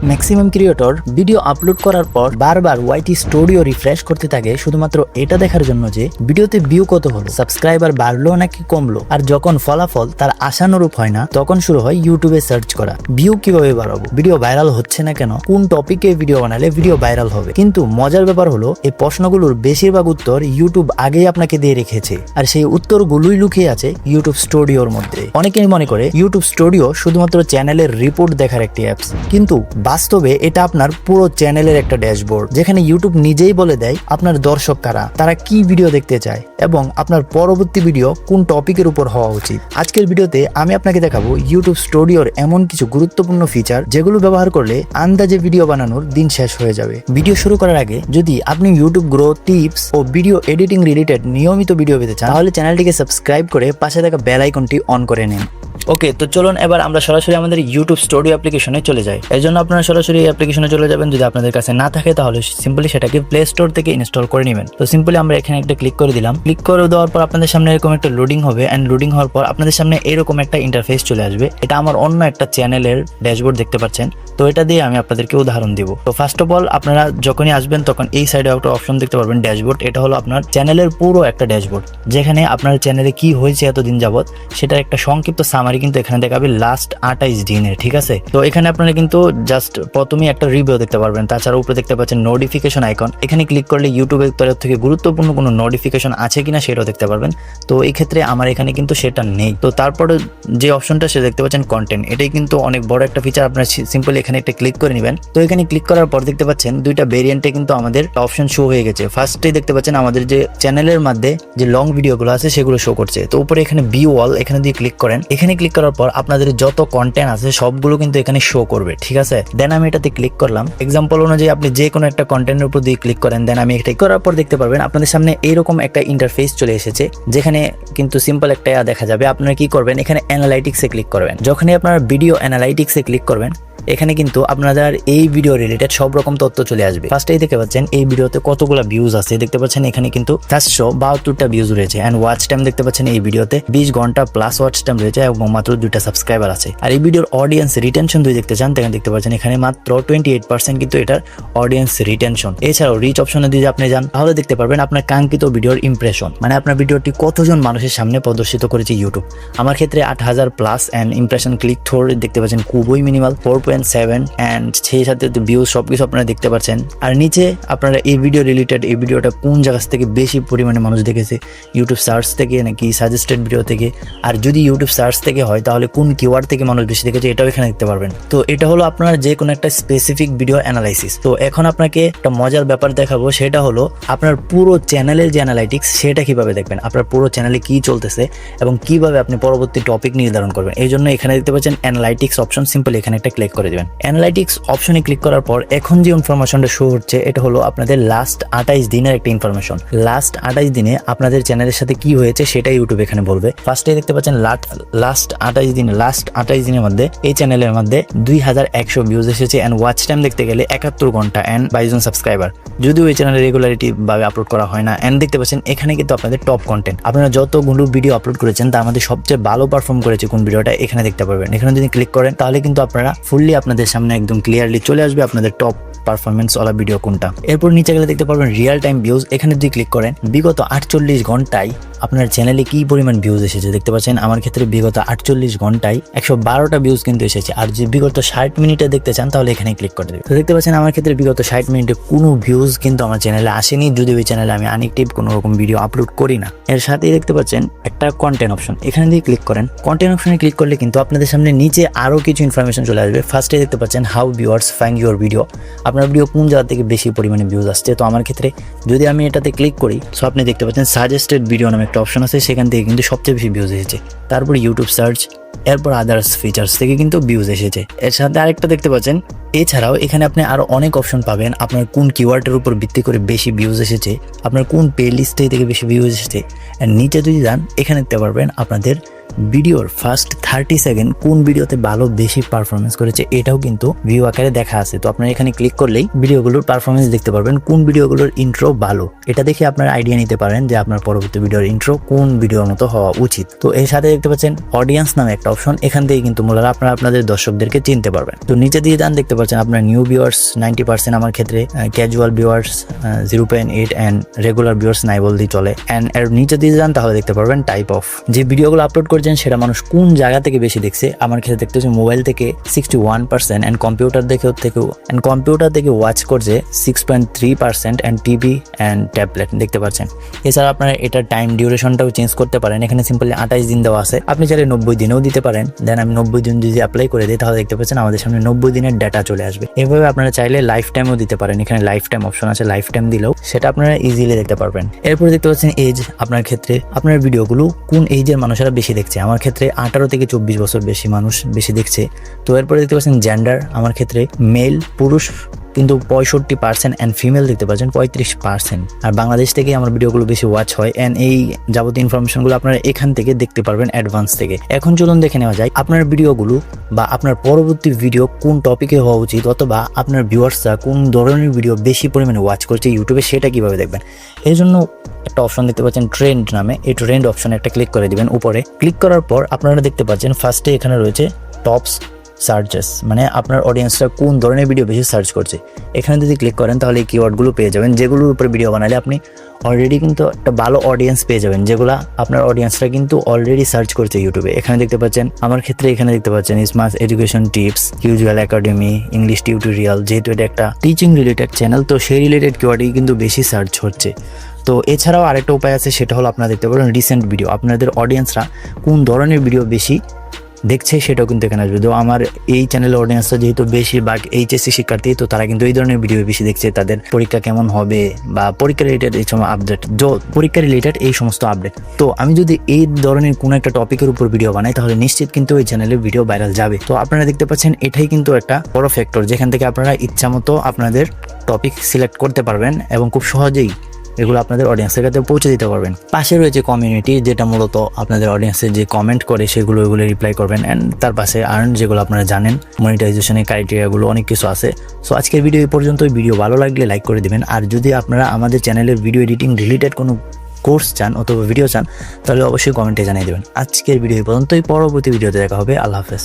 Maximum creator video upload করার পর বারবার ওয়াইটি স্টুডিও রিফ্রেশ করতে থাকে শুধুমাত্র এটা দেখার জন্য যে ভিডিওতে ভিউ কত হলো, সাবস্ক্রাইবার বাড়লো নাকি কমলো। আর যখন ফলাফল তার আশানুরূপ হয় না তখন শুরু হয় ইউটিউবে সার্চ করা, ভিউ কিভাবে বাড়াবো, ভিডিও ভাইরাল হচ্ছে না কেন, কোন টপিকে ভিডিও বানালে ভিডিও ভাইরাল হবে। কিন্তু মজার ব্যাপার হলো এই প্রশ্নগুলোর বেশিরভাগ উত্তর ইউটিউব আগেই আপনাকে দিয়ে রেখেছে, আর সেই উত্তরগুলোই লুকিয়ে আছে ইউটিউব স্টুডিওর মধ্যে। অনেকেই মনে করে ইউটিউব স্টুডিও শুধুমাত্র চ্যানেলের রিপোর্ট দেখার একটি অ্যাপস, কিন্তু বাস্তবে এটা আপনার পুরো চ্যানেলের একটা ড্যাশবোর্ড, যেখানে ইউটিউব নিজেই বলে দেয় আপনার দর্শক কারা, তারা কি ভিডিও দেখতে চায় এবং আপনার পরবর্তী ভিডিও কোন টপিকের উপর হওয়া উচিত। আজকের ভিডিওতে আমি আপনাকে দেখাবো ইউটিউব স্টুডিওর এমন কিছু গুরুত্বপূর্ণ ফিচার যেগুলো ব্যবহার করলে আন্দাজে ভিডিও বানানোর দিন শেষ হয়ে যাবে। ভিডিও শুরু করার আগে যদি আপনি ইউটিউব গ্রো টিপস ও ভিডিও এডিটিং রিলেটেড নিয়মিত ভিডিও পেতে চান তাহলে চ্যানেলটিকে সাবস্ক্রাইব করে পাশে থাকা বেল আইকনটি অন করে নিন। ওকে, তো চলুন এবার আমরা সরাসরি আমাদের ইউটিউব স্টুডিও অ্যাপ্লিকেশনে চলে যাই। এর জন্য আপনারা সরাসরি অ্যাপ্লিকেশনে চলে যাবেন। যদি আপনাদের কাছে না থাকে তাহলে সিম্পলি সেটাকে প্লে স্টোর থেকে ইনস্টল করে নেবেন। তো সিম্পলি আমরা এখানে একটা ক্লিক করে দিলাম। ক্লিক করে দেওয়ার পর আপনাদের সামনে এরকম একটা লোডিং হবে, এন্ড লোডিং হওয়ার পর আপনাদের সামনে এরকম একটা ইন্টারফেস চলে আসবে। এটা আমার অন্য একটা চ্যানেলের ড্যাশবোর্ড দেখতে পাচ্ছেন। তো এটা দিয়ে আমি আপনাদেরকে উদাহরণ দিব। তো ফার্স্ট অফ অল আপনারা যখনই আসবেন তখন এই সাইডে একটা অপশন দেখতে পারবেন ড্যাশবোর্ড। এটা হলো আপনার চ্যানেলের পুরো একটা ড্যাশবোর্ড, যেখানে আপনার চ্যানেলে কি হয়েছে এতদিন যাবত সেটার একটা সংক্ষিপ্ত সামারি কিন্তু এখানে দেখাবে লাস্ট 28 দিনের। ঠিক আছে, তো এখানে আপনারা কিন্তু জাস্ট প্রথমেই একটা রিভিউ দেখতে পারবেন। তাছাড়া উপরে দেখতে পাচ্ছেন নোটিফিকেশন আইকন, এখানে ক্লিক করলে ইউটিউবের তরফ থেকে গুরুত্বপূর্ণ কোনো নোটিফিকেশন আছে কিনা সেটাও দেখতে পারবেন। তো এই ক্ষেত্রে আমার এখানে কিন্তু সেটা নেই। তো তারপরে যে অপশনটা সে দেখতে পাচ্ছেন কন্টেন্ট, এটাই কিন্তু অনেক বড় একটা ফিচার। আপনারা সিম্পলি এখানে একটা ক্লিক করে নেবেন। তো এখানে ক্লিক করার পর দেখতে পাচ্ছেন দুইটা ভেরিয়েন্টে কিন্তু আমাদের অপশন শো হয়ে গেছে। ফার্স্টেই দেখতে পাচ্ছেন আমাদের যে চ্যানেলের মধ্যে যে লং ভিডিওগুলো আছে সেগুলো শো করছে। তো উপরে এখানে ভিউ অল, এখানে দিয়ে ক্লিক করেন। এখানে ক্লিক করার পর আপনাদের যত কন্টেন্ট আছে সবগুলো কিন্তু এখানে শো করবে। ঠিক আছে, দেন আমি এটাতে ক্লিক করলাম। এক্সাম্পল অনুযায়ী আপনি যে কোনো একটা কন্টেন্টের উপর দিয়ে ক্লিক করেন, দেন আমি এটা করার পর দেখতে পারবেন আপনাদের সামনে এইরকম একটা ইন্টারফেস চলে এসেছে, যেখানে কিন্তু সিম্পল একটা দেখা যাবে। আপনারা কি করবেন, এখানে অ্যানালাইটিক্সে ক্লিক করবেন। যখনই আপনারা ভিডিও অ্যানালাইটিক্সে ক্লিক করবেন এখানে কিন্তু আপনাদের এই ভিডিও রিলেটেড সব রকম তথ্য চলে আসবে। ফার্স্টেই দেখতে পাচ্ছেন এই ভিডিওতে কতগুলো ভিউজ আছে দেখতে পাচ্ছেন। এখানে কিন্তু 472টা ভিউজ রয়েছে, এন্ড ওয়াচ টাইম দেখতে পাচ্ছেন এই ভিডিওতে 20 ঘন্টা প্লাস ওয়াচ টাইম রয়েছে এবং মাত্র 2টা সাবস্ক্রাইবার আছে। আর এই ভিডিওর অডিয়েন্স রিটেনশন যদি দেখতে চান তাহলে দেখতে পাচ্ছেন এখানে মাত্র 28% কিন্তু এটার অডিয়েন্স রিটেনশন। এছাড়াও রিচ অপশনে যদি আপনি যান তাহলে দেখতে পারবেন আপনার কাঙ্ক্ষিত ভিডিওর ইমপ্রেশন, মানে আপনার ভিডিওটি কতজন মানুষের সামনে প্রদর্শিত করেছে ইউটিউব। আমার ক্ষেত্রে 8000 plus, and impression click through দেখতে পাচ্ছেন খুবই মিনিমাল 4.7, এন্ড সেই সাথে ভিউজ সবকিছু আপনারা দেখতে পাচ্ছেন। আর নিচে আপনারা এই ভিডিও রিলেটেড এই ভিডিওটা কোন জায়গা থেকে বেশি পরিমাণে মানুষ দেখেছে, ইউটিউব সার্চ থেকে নাকি সাজেস্টেড ভিডিও থেকে, আর যদি ইউটিউব সার্চ থেকে হয় তাহলে কোন কিওয়ার্ড থেকে মানুষ বেশি দেখেছে এটাও এখানে দেখতে পারবেন। তো এটা হলো আপনার যে কোনো একটা স্পেসিফিক ভিডিও অ্যানালাইসিস। তো এখন আপনাকে একটা মজার ব্যাপার দেখাবো, সেটা হলো আপনার পুরো চ্যানেলের যে অ্যানালাইটিক্স সেটা কিভাবে দেখবেন, আপনার পুরো চ্যানেলে কি চলতেছে এবং কিভাবে আপনি পরবর্তী টপিক নির্ধারণ করবেন। এই জন্য এখানে দেখতে পাচ্ছেন অ্যানালাইটিক্স অপশন, সিম্পল এখানে একটা ক্লিক করে দেবেন। অ্যানালাইটিক্স অপশনে ক্লিক করার পর এখন যে ইনফরমেশনটা শো হচ্ছে এটা হলো আপনাদের লাস্ট 28 দিনের একটা ইনফরমেশন। লাস্ট 28 দিনে আপনাদের চ্যানেলের সাথে কি হয়েছে সেটাই ইউটিউব এখানে বলবে। ফার্স্টে দেখতে পাচ্ছেন লাস্ট 28 দিনের মধ্যে এই চ্যানেলের মধ্যে 2100 ভিউজ এসেছে, এন্ড ওয়াচ টাইম দেখতে গেলে 71 ঘন্টা, এন্ড 22 জন সাবস্ক্রাইবার। যদিও এই চ্যানেলে রেগুলারিটি ভাবে আপলোড করা হয় না। এন্ড দেখতে পাচ্ছেন এখানে কিন্তু আপনাদের টপ কন্টেন্ট, আপনারা যতগুলো ভিডিও আপলোড করেছেন তার মধ্যে সবচেয়ে ভালো পারফর্ম করেছে কোন ভিডিওটা এখানে দেখতে পারবেন। এখানে যদি ক্লিক করেন তাহলে কিন্তু আপনারা ফুললি আপনাদের সামনে একদম ক্লিয়ারলি চলে আসবে আপনাদের টপ পারফরমেন্স ওলা ভিডিও কোনটা। এরপর নিচে গেলে দেখতে পারবেন রিয়েল টাইম ভিউজ। এখানে যদি ক্লিক করেন বিগত 48 ঘন্টায় আপনার চ্যানেলে কি পরিমাণ ভিউজ এসেছে দেখতে পাচ্ছেন। আমার ক্ষেত্রে বিগত 48 ঘন্টায় 112টা ভিউজ কিন্তু এসেছে। আর যদি বিগত 60 মিনিটে দেখতে চান তাহলে এখানে ক্লিক করে দেবেন। তো দেখতে পাচ্ছেন আমার ক্ষেত্রে বিগত 60 মিনিটে কোনো ভিউজ কিন্তু আমার চ্যানেলে আসেনি, যদি ওই চ্যানেলে আমি আনএক্টিভ কোনো রকম ভিডিও আপলোড করি না। এর সাথেই দেখতে পাচ্ছেন একটা কন্টেন্ট অপশন, এখানে দিয়ে ক্লিক করেন। কন্টেন্ট অপশনে ক্লিক করলে কিন্তু আপনাদের সামনে নিচে আরো কিছু ইনফরমেশন চলে আসবে। ফার্স্টে দেখতে পাচ্ছেন how viewers find your video, আপনার ভিডিও কোন জায়গা থেকে বেশি পরিমাণে ভিউজ আসছে। তো আমার ক্ষেত্রে যদি আমি এটাতে ক্লিক করি সো আপনি দেখতে পাচ্ছেন সাজেস্টেড ভিডিও নামে একটা অপশন আছে, সেখান থেকে কিন্তু সবচেয়ে বেশি ভিউজ এসেছে। তারপর ইউটিউব সার্চ, এরপর আদার্স ফিচার্স থেকে কিন্তু ভিউজ এসেছে। এর সাথে আরেকটা দেখতে পাচ্ছেন এছাড়াও এখানে আপনি আরো অনেক অপশন পাবেন, আপনার কোন কিওয়ার্ডের উপর ভিত্তি করে বেশি ভিউজ এসেছে, আপনার কোন প্লে লিস্টে থেকে বেশি ভিউজ এসেছে। আর নিচে যদি যান এখানে দেখতে পারবেন আপনাদের ভিডিওর ফার্স্ট 30 সেকেন্ড কোন ভিডিওতে ভালো বেশি পারফরমেন্স করেছে এটাও কিন্তু ভিউ আকারে দেখা আছে। তো আপনারা এখানে ক্লিক করলেই ভিডিওগুলোর পারফরমেন্স দেখতে পারবেন, কোন ভিডিওগুলোর ইন্ট্রো ভালো। এটা দেখে আপনারা আইডিয়া নিতে পারেন যে আপনার পরবর্তী ভিডিওর ইন্ট্রো কোন ভিডিওর মতো হওয়া উচিত। তো এর সাথে দেখতে পাচ্ছেন অডিয়েন্স নামে একটা অপশন, এখান থেকে কিন্তু মূলত আপনারা আপনাদের দর্শকদেরকে চিনতে পারবেন। তো নিচে দিয়ে যান, দেখতে পাচ্ছেন আপনার নিউ ভিউয়ার্স 90%, আমার ক্ষেত্রে casual viewers 0.8 and regular viewers নাই বলতেই চলে। অ্যান্ড এর নিচে দিয়ে যান তাহলে দেখতে পারবেন টাইপ অফ, যে ভিডিওগুলো আপলোড করছেন সেটা মানুষ কোন জায়গা থেকে বেশি দেখছে। আমার ক্ষেত্রে দেখতে পাচ্ছি মোবাইল থেকে 61% অ্যান্ড কম্পিউটার থেকে ওয়াচ করছে 6.3% অ্যান্ড টিভি অ্যান্ড ট্যাবলেট দেখতে পাচ্ছেন। এছাড়া আপনারা এটার টাইম ডিউরেশনটাও চেঞ্জ করতে পারেন, এখানে সিম্পলি 28 দিন দেওয়া আছে, আপনি চাইলে 90 দিনেও দিতে পারেন। দেন আমি 90 দিন যদি অ্যাপ্লাই করে দিই তাহলে দেখতে পাচ্ছেন আমাদের সামনে 90 দিনের ডাটা চলে আসবে। এভাবে আপনারা চাইলে লাইফ টাইমও দিতে পারেন, এখানে লাইফ টাইম অপশন আছে, লাইফ টাইম দিলেও সেটা আপনারা ইজিলি দেখতে পারবেন। এরপরে দেখতে পাচ্ছেন এজ, আপনার ক্ষেত্রে আপনার ভিডিওগুলো কোন এজের মানুষেরা বেশি দেখছে। আমার ক্ষেত্রে 18 থেকে 24 বছর বেশি মানুষ বেশি দেখছে। তো এরপরে দেখতে পাচ্ছেন জেন্ডার, আমার ক্ষেত্রে মেল পুরুষ কিন্তু 65% অ্যান্ড ফিমেল দেখতে পাচ্ছেন 35%। আর বাংলাদেশ থেকে আমার ভিডিওগুলো বেশি ওয়াচ হয় অ্যান্ড এই যাবতীয় ইনফরমেশনগুলো আপনারা এখান থেকে দেখতে পারবেন অ্যাডভান্স থেকে। এখন চলুন দেখে নেওয়া যায় আপনার ভিডিওগুলো বা আপনার পরবর্তী ভিডিও কোন টপিকে হওয়া উচিত, অথবা আপনার ভিউয়ার্সরা কোন ধরনের ভিডিও বেশি পরিমাণে ওয়াচ করছে ইউটিউবে, সেটা কিভাবে দেখবেন। এই জন্য একটা অপশন দেখতে পাচ্ছেন ট্রেন্ড নামে, এই ট্রেন্ড অপশনে একটা ক্লিক করে দিবেন। উপরে ক্লিক করার পর আপনারা দেখতে পাচ্ছেন ফার্স্টে এখানে রয়েছে টপস সার্চেস, মানে আপনার অডিয়েন্সরা কোন ধরনের ভিডিও বেশি সার্চ করছে। এখানে যদি ক্লিক করেন তাহলে এই কিওয়ার্ডগুলো পেয়ে যাবেন, যেগুলোর উপরে ভিডিও বানালে আপনি অলরেডি কিন্তু একটা ভালো অডিয়েন্স পেয়ে যাবেন, যেগুলো আপনার অডিয়েন্সরা কিন্তু অলরেডি সার্চ করছে ইউটিউবে। এখানে দেখতে পাচ্ছেন আমার ক্ষেত্রে এখানে দেখতে পাচ্ছেন স্মার্ট এডুকেশন টিপস, কিউজুয়াল একাডেমি, ইংলিশ টিউটোরিয়াল, যেহেতু এটা একটা টিচিং রিলেটেড চ্যানেল তো সেই রিলেটেড কিওয়ার্ডই কিন্তু বেশি সার্চ হচ্ছে। তো এছাড়াও আরেকটা উপায় আছে, সেটা হলো আপনারা দেখতে পারেন রিসেন্ট ভিডিও, আপনাদের অডিয়েন্সরা কোন ধরনের ভিডিও বেশি দেখছে সেটাও কিন্তু এখানে আসবে। তো আমার এই চ্যানেলের অডিয়েন্সটা যেহেতু বেশিরভাগ এইচএসসি শিক্ষার্থী, তো তারা কিন্তু এই ধরনের ভিডিও বেশি দেখছে, তাদের পরীক্ষা কেমন হবে বা পরীক্ষা রিলেটেড এই সময় আপডেট, পরীক্ষা রিলেটেড এই সমস্ত আপডেট। তো আমি যদি এই ধরনের কোনো একটা টপিকের উপর ভিডিও বানাই তাহলে নিশ্চিত কিন্তু ওই চ্যানেলে ভিডিও ভাইরাল যাবে। তো আপনারা দেখতে পাচ্ছেন এটাই কিন্তু একটা বড় ফ্যাক্টর, যেখান থেকে আপনারা ইচ্ছামতো আপনাদের টপিক সিলেক্ট করতে পারবেন এবং খুব সহজেই এগুলো আপনাদের অডিয়েন্সের কাছে পৌঁছে দিতে পারবেন। পাশে রয়েছে কমিউনিটি, যেটা মূলত আপনাদের অডিয়েন্সের যে কমেন্ট করে সেগুলো রিপ্লাই করবেন। অ্যান্ড তার পাশে আর্ন, যেগুলো আপনারা জানেন, মনিটাইজেশনের ক্রাইটেরিয়াগুলো অনেক কিছু আছে। সো আজকের ভিডিও এই পর্যন্তই। ভিডিও ভালো লাগলে লাইক করে দিবেন। আর যদি আপনারা আমাদের চ্যানেলের ভিডিও এডিটিং রিলেটেড কোনো কোর্স চান অথবা ভিডিও চান তাহলে অবশ্যই কমেন্টে জানিয়ে দেবেন। আজকের ভিডিও এই পর্যন্তই, পরবর্তী ভিডিওতে দেখা হবে। আল্লাহ হাফেজ।